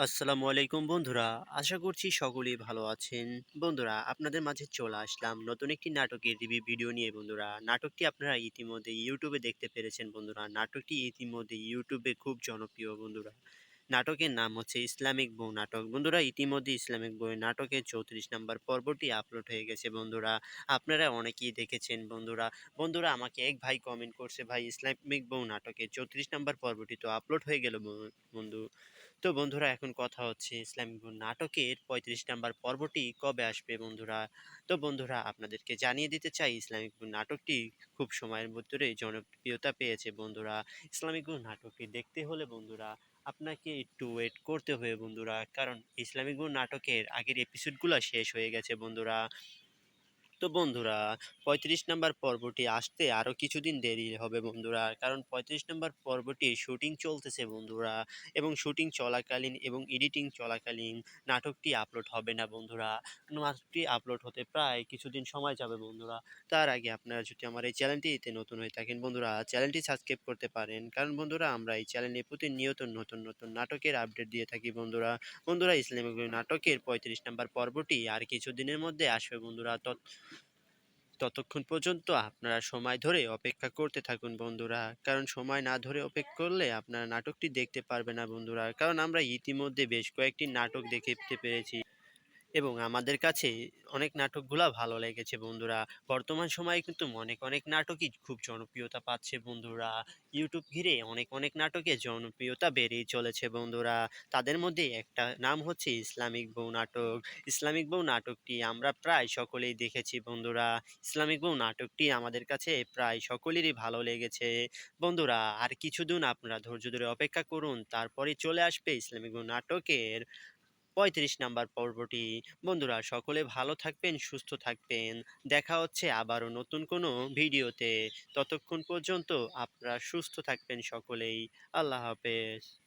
আসসালামু আলাইকুম বন্ধুরা। আশা করছি সকলেই ভালো আছেন। বন্ধুরা আপনাদের মাঝে চলে আসলাম নতুন একটি নাটকের রিভিউ ভিডিও নিয়ে বন্ধুরা। নাটকটি আপনারা ইতিমধ্যে YouTube এ দেখতে পেরেছেন বন্ধুরা। নাটকটি ইতিমধ্যে YouTube এ খুব জনপ্রিয় বন্ধুরা। নাটকের নাম হচ্ছে ইসলামিক বউ নাটক। বন্ধুরা ইতিমধ্যে ইসলামিক বউ নাটকের 34 নাম্বার পর্বটি আপলোড হয়ে গেছে বন্ধুরা। আপনারা অনেকেই দেখেছেন বন্ধুরা। বন্ধুরা আমাকে এক ভাই কমেন্ট করছে, "ভাই ইসলামিক বউ নাটকের 34 নাম্বার পর্বটি তো আপলোড হয়ে গেল বন্ধু।" তো বন্ধুরা এখন কথা হচ্ছে ইসলামিক নাটকের ৩৫ নাম্বার পর্বটি কবে আসবে বন্ধুরা। তো বন্ধুরা আপনাদেরকে জানিয়ে দিতে চাই ইসলামিক নাটকটি খুব সময়ের ভিতরে জনপ্রিয়তা পেয়েছে বন্ধুরা। ইসলামিক নাটকটি দেখতে হলে বন্ধুরা আপনাকে একটু ওয়েট করতে হবে বন্ধুরা, কারণ ইসলামিক নাটকের আগের এপিসোডগুলো শেষ হয়ে গেছে বন্ধুরা। তো বন্ধুরা ৩৫ নাম্বার পর্বটি আসতে আরও কিছুদিন দেরি হবে বন্ধুরা, কারণ ৩৫ নাম্বার পর্বটি শুটিং চলতেছে বন্ধুরা, এবং শুটিং চলাকালীন এবং এডিটিং চলাকালীন নাটকটি আপলোড হবে না বন্ধুরা। নাটকটি আপলোড হতে প্রায় কিছুদিন সময় যাবে বন্ধুরা। তার আগে আপনারা যদি আমার এই চ্যানেলটিতে নতুন হয়ে থাকেন বন্ধুরা, চ্যানেলটি সাবস্ক্রাইব করতে পারেন, কারণ বন্ধুরা আমরা এই চ্যানেলে প্রতিনিয়ত নতুন নতুন নাটকের আপডেট দিয়ে থাকি বন্ধুরা। বন্ধুরা ইসলামিক নাটকের ৩৫ নাম্বার পর্বটি আর কিছুদিনের মধ্যে আসবে বন্ধুরা। ততক্ষণ পর্যন্ত আপনারা সময় ধরে অপেক্ষা করতে থাকুন বন্ধুরা, কারণ সময় না ধরে অপেক্ষা করলে আপনারা নাটকটি দেখতে পারবে না বন্ধুরা, কারণ আমরা ইতিমধ্যে বেশ কয়েকটি নাটক দেখতে পেরেছি এবং আমাদের কাছে অনেক নাটকগুলা ভালো লেগেছে বন্ধুরা। বর্তমান সময়ে কিন্তু অনেক নাটকই খুব জনপ্রিয়তা পাচ্ছে বন্ধুরা। ইউটিউব ঘিরে অনেক নাটকের জনপ্রিয়তা বেড়েই চলেছে বন্ধুরা। তাদের মধ্যে একটা নাম হচ্ছে ইসলামিক বউ নাটক। ইসলামিক বউ নাটকটি আমরা প্রায় সকলেই দেখেছি বন্ধুরা। ইসলামিক বউ নাটকটি আমাদের কাছে প্রায় সকলেরই ভালো লেগেছে বন্ধুরা। আর কিছুদিন আপনারা ধৈর্য ধরে অপেক্ষা করুন, তারপরে চলে আসবে ইসলামিক বউ নাটকের ৩৫ নাম্বার পর্বটি। বন্ধুরা সকলে ভালো থাকবেন, সুস্থ থাকবেন। দেখা হচ্ছে আবারও নতুন কোনো ভিডিওতে। ততক্ষণ পর্যন্ত আপনারা সুস্থ থাকবেন সকলেই। আল্লাহ হাফেজ।